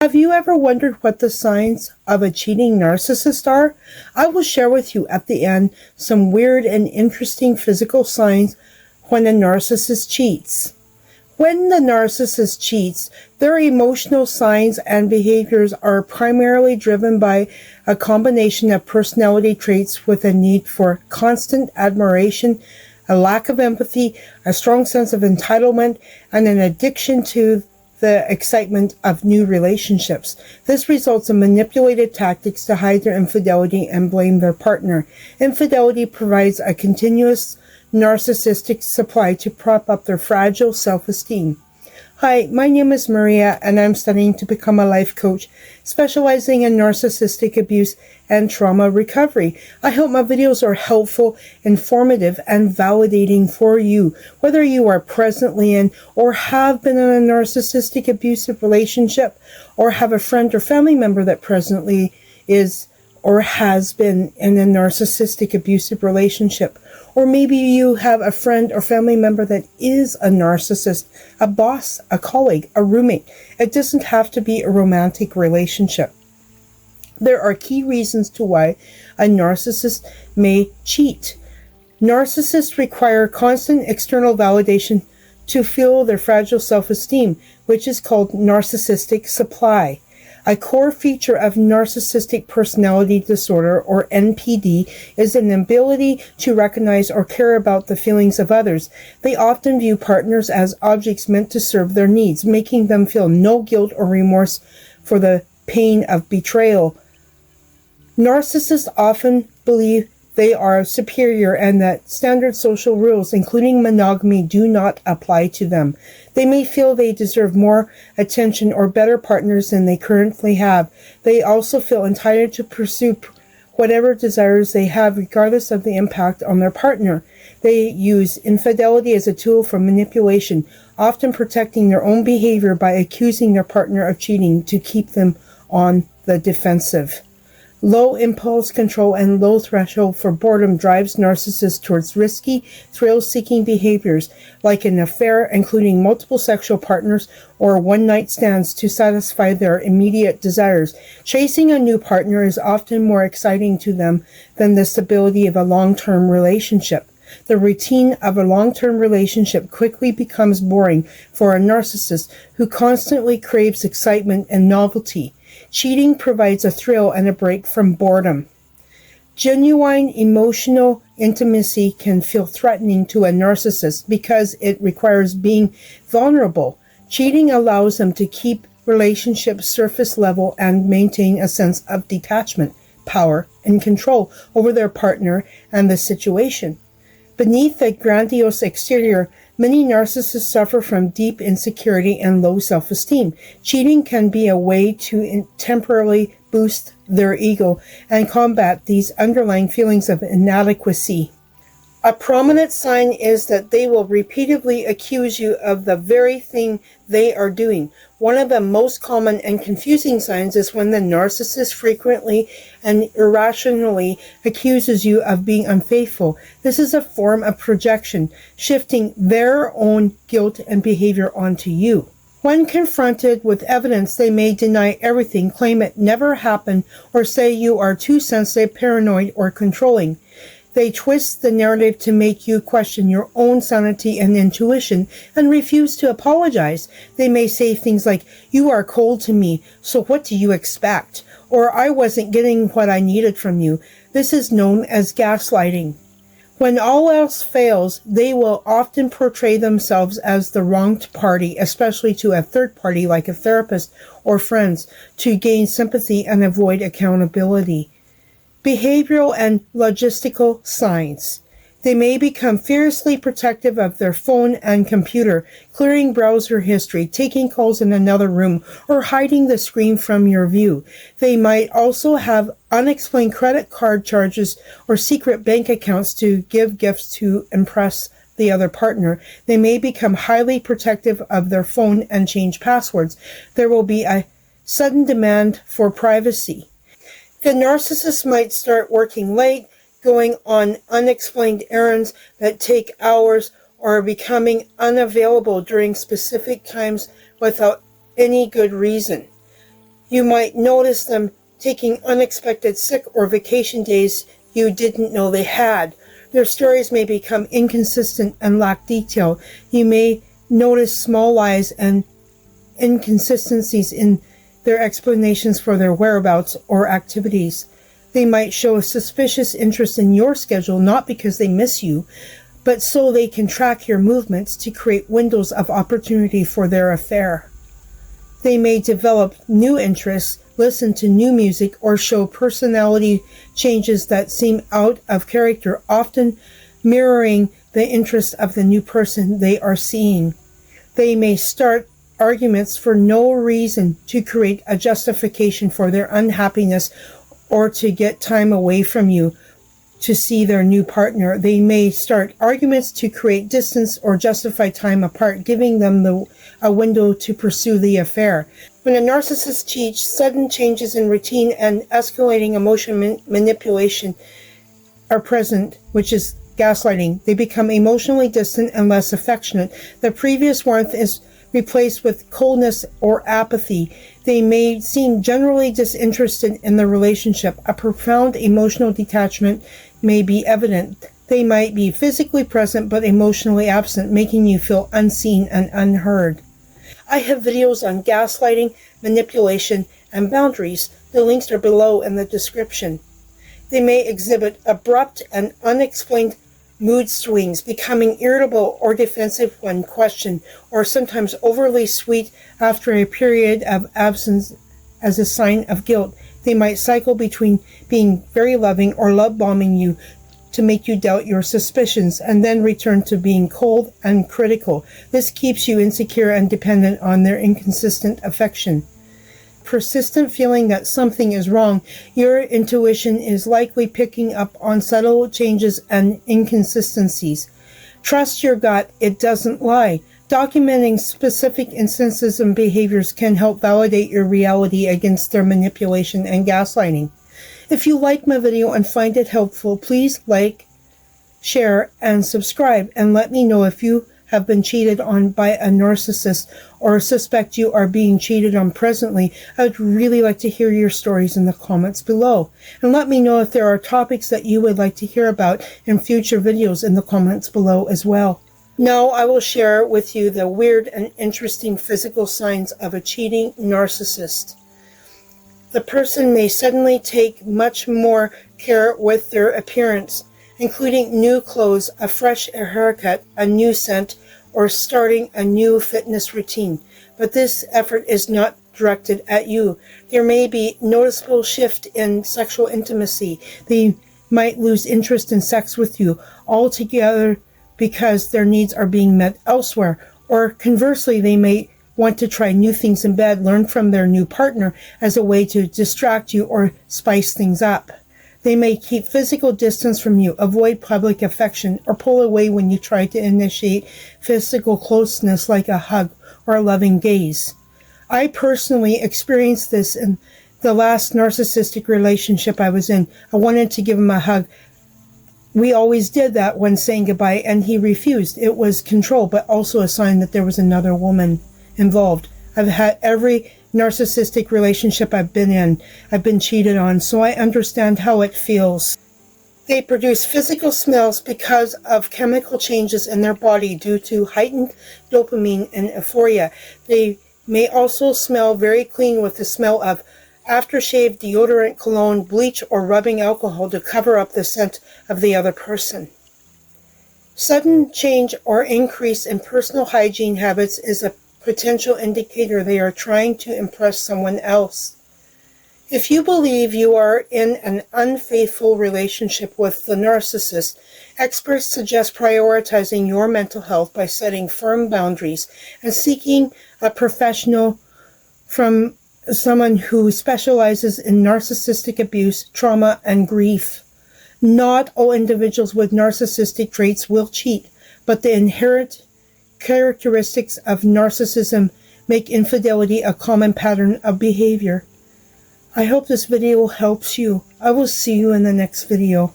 Have you ever wondered what the signs of a cheating narcissist are? I will share with you at the end some weird and interesting physical signs when a narcissist cheats. When the narcissist cheats, their emotional signs and behaviors are primarily driven by a combination of personality traits with a need for constant admiration, a lack of empathy, a strong sense of entitlement, and an addiction to the excitement of new relationships. This results in manipulated tactics to hide their infidelity and blame their partner. Infidelity provides a continuous narcissistic supply to prop up their fragile self-esteem. Hi, my name is Maria, and I'm studying to become a life coach, specializing in narcissistic abuse and trauma recovery. I hope my videos are helpful, informative, and validating for you, whether you are presently in or have been in a narcissistic abusive relationship, or have a friend or family member that presently is or has been in a narcissistic abusive relationship. Or maybe you have a friend or family member that is a narcissist, a boss, a colleague, a roommate. It doesn't have to be a romantic relationship. There are key reasons to why a narcissist may cheat. Narcissists require constant external validation to fuel their fragile self-esteem, which is called narcissistic supply. A core feature of narcissistic personality disorder, or NPD, is an ability to recognize or care about the feelings of others. They often view partners as objects meant to serve their needs, making them feel no guilt or remorse for the pain of betrayal. Narcissists often believe they are superior and that standard social rules, including monogamy, do not apply to them. They may feel they deserve more attention or better partners than they currently have. They also feel entitled to pursue whatever desires they have, regardless of the impact on their partner. They use infidelity as a tool for manipulation, often protecting their own behavior by accusing their partner of cheating to keep them on the defensive. Low impulse control and low threshold for boredom drives narcissists towards risky, thrill-seeking behaviors, like an affair including multiple sexual partners or one-night stands to satisfy their immediate desires. Chasing a new partner is often more exciting to them than the stability of a long-term relationship. The routine of a long-term relationship quickly becomes boring for a narcissist who constantly craves excitement and novelty. Cheating provides a thrill and a break from boredom. Genuine emotional intimacy can feel threatening to a narcissist because it requires being vulnerable. Cheating allows them to keep relationships surface level and maintain a sense of detachment, power, and control over their partner and the situation. Beneath the grandiose exterior, many narcissists suffer from deep insecurity and low self-esteem. Cheating can be a way to temporarily boost their ego and combat these underlying feelings of inadequacy. A prominent sign is that they will repeatedly accuse you of the very thing they are doing. One of the most common and confusing signs is when the narcissist frequently and irrationally accuses you of being unfaithful. This is a form of projection, shifting their own guilt and behavior onto you. When confronted with evidence, they may deny everything, claim it never happened, or say you are too sensitive, paranoid, or controlling. They twist the narrative to make you question your own sanity and intuition and refuse to apologize. They may say things like, "You are cold to me, so what do you expect?" Or, "I wasn't getting what I needed from you." This is known as gaslighting. When all else fails, they will often portray themselves as the wronged party, especially to a third party like a therapist or friends, to gain sympathy and avoid accountability. Behavioral and logistical signs. They may become fiercely protective of their phone and computer, clearing browser history, taking calls in another room, or hiding the screen from your view. They might also have unexplained credit card charges or secret bank accounts to give gifts to impress the other partner. They may become highly protective of their phone and change passwords. There will be a sudden demand for privacy. The narcissist might start working late, going on unexplained errands that take hours, or becoming unavailable during specific times without any good reason. You might notice them taking unexpected sick or vacation days you didn't know they had. Their stories may become inconsistent and lack detail. You may notice small lies and inconsistencies in their explanations for their whereabouts or activities. They might show a suspicious interest in your schedule, not because they miss you, but so they can track your movements to create windows of opportunity for their affair. They may develop new interests, listen to new music, or show personality changes that seem out of character, often mirroring the interests of the new person they are seeing. They may start arguments for no reason to create a justification for their unhappiness or to get time away from you to see their new partner. They may start arguments to create distance or justify time apart, giving them a window to pursue the affair. When a narcissist cheats, sudden changes in routine and escalating emotion manipulation are present, which is gaslighting. They become emotionally distant and less affectionate. The previous warmth is replaced with coldness or apathy. They may seem generally disinterested in the relationship. A profound emotional detachment may be evident. They might be physically present but emotionally absent, making you feel unseen and unheard. I have videos on gaslighting, manipulation, and boundaries. The links are below in the description. They may exhibit abrupt and unexplained mood swings, becoming irritable or defensive when questioned, or sometimes overly sweet after a period of absence as a sign of guilt. They might cycle between being very loving or love bombing you to make you doubt your suspicions, and then return to being cold and critical. This keeps you insecure and dependent on their inconsistent affection. Persistent feeling that something is wrong. Your intuition is likely picking up on subtle changes and inconsistencies. Trust your gut, it doesn't lie. Documenting specific instances and behaviors can help validate your reality against their manipulation and gaslighting. If you like my video and find it helpful, please like, share, and subscribe, and let me know if you have been cheated on by a narcissist or suspect you are being cheated on presently. I would really like to hear your stories in the comments below. And let me know if there are topics that you would like to hear about in future videos in the comments below as well. Now I will share with you the weird and interesting physical signs of a cheating narcissist. The person may suddenly take much more care with their appearance, including new clothes, a fresh haircut, a new scent, or starting a new fitness routine. But this effort is not directed at you. There may be noticeable shift in sexual intimacy. They might lose interest in sex with you altogether because their needs are being met elsewhere. Or conversely, they may want to try new things in bed, learn from their new partner as a way to distract you or spice things up. They may keep physical distance from you, avoid public affection, or pull away when you try to initiate physical closeness like a hug or a loving gaze. I personally experienced this in the last narcissistic relationship I was in. I wanted to give him a hug. We always did that when saying goodbye, and he refused. It was control, but also a sign that there was another woman involved. I've had every narcissistic relationship I've been in. I've been cheated on, so I understand how it feels. They produce physical smells because of chemical changes in their body due to heightened dopamine and euphoria. They may also smell very clean with the smell of aftershave, deodorant, cologne, bleach, or rubbing alcohol to cover up the scent of the other person. Sudden change or increase in personal hygiene habits is a potential indicator they are trying to impress someone else. If you believe you are in an unfaithful relationship with the narcissist, experts suggest prioritizing your mental health by setting firm boundaries and seeking a professional from someone who specializes in narcissistic abuse, trauma, and grief. Not all individuals with narcissistic traits will cheat, but the inherent characteristics of narcissism make infidelity a common pattern of behavior. I hope this video helps you. I will see you in the next video.